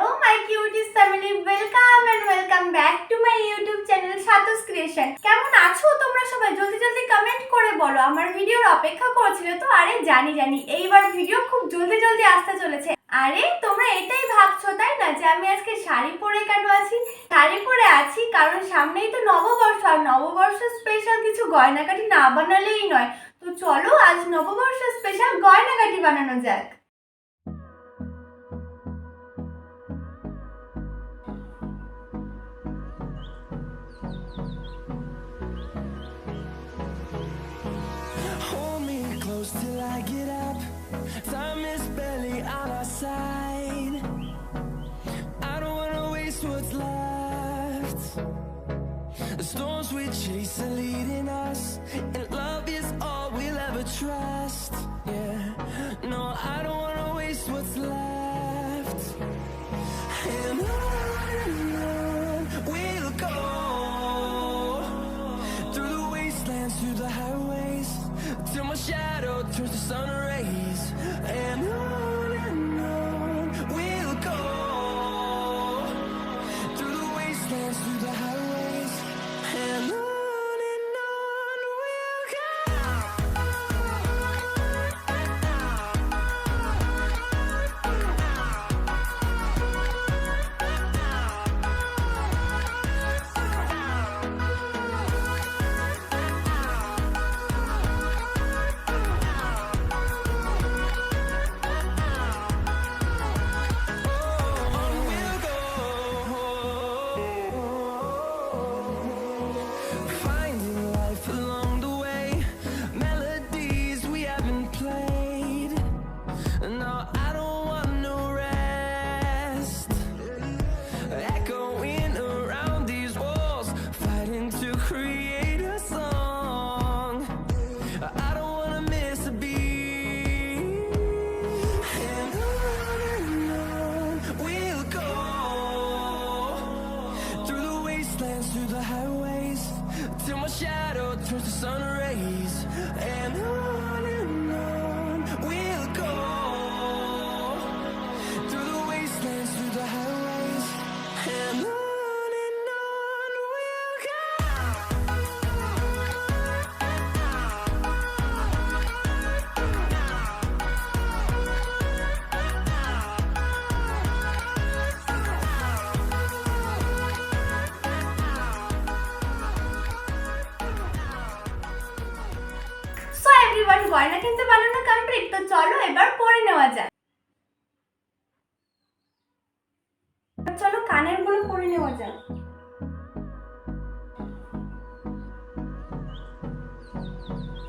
Hello my cuties family, welcome back to my YouTube channel সাতোস creation. কেমন আছো তোমরা সবাই? জলদি জলদি কমেন্ট করে বলো। আমার ভিডিওর অপেক্ষা করছিলে তো? আরে জানি এইবার ভিডিও খুব জলদি আসতে চলেছে। আরে তোমরা এটাই ভাবছো তাই না যে আমি আজকে শাড়ি পরে কেন আছি? শাড়ি পরে আছি কারণ সামনেই তো নববর্ষ, আর নববর্ষ স্পেশাল কিছু গয়নাগাটি না বানালেই নয়। তো চলো আজ নববর্ষ স্পেশাল গয়নাগাটি বানানো যাক। Till I get up, time is barely on our side. I don't wanna waste what's left. The storms we chase are leading us, and love is all we'll ever trust. Yeah, no, I don't wanna waste what's left. And on we'll go, through the wastelands, through the highways, till my shadow turns to sun rays. And on we'll go, through the wastelands, through the highways. And on we'll go. Finding life along the way, melodies we haven't played. No, I don't want no rest. Echoing around these walls, fighting to create a song. I don't wanna miss a beat. And on we'll go, through the wastelands, through the highways, till my shadow turns to sun rays. And on we'll go, through the wastelands, through the highways. And on we'll go. So everyone, গয়না কিন্তু বানানো complete. তো চলো এবার পরে নেওয়া যাক। চলো কানের গুলো পরে নেওয়া যাক।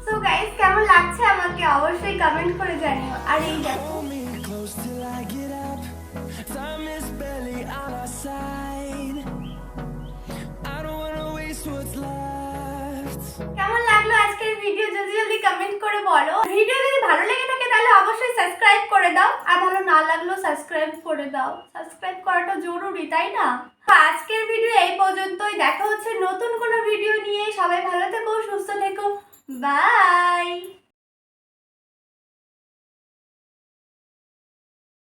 সো গাইস, কেমন লাগছে আমাকে অবশ্যই কমেন্ট করে জানিও। আর এই দেখো, Hold me close till I get up. Time is barely on our side. I don't wanna waste what's left. কেমন লাগলো আজকের ভিডিও? জলদি কমেন্ট করে বলো। ভিডিও যদি ভালো লেগে থাকে তাহলে অবশ্যই সাবস্ক্রাইব করে দাও, আর ভালো না লাগলেও সাবস্ক্রাইব করে দাও। সাবস্ক্রাইব করাটা জরুরি, তাই না? তো আজকের ভিডিও এই পর্যন্তই। দেখা হচ্ছে নতুন কোনো ভিডিও নিয়ে। সবাই ভালো থেকো, সুস্থ থেকো, বাই।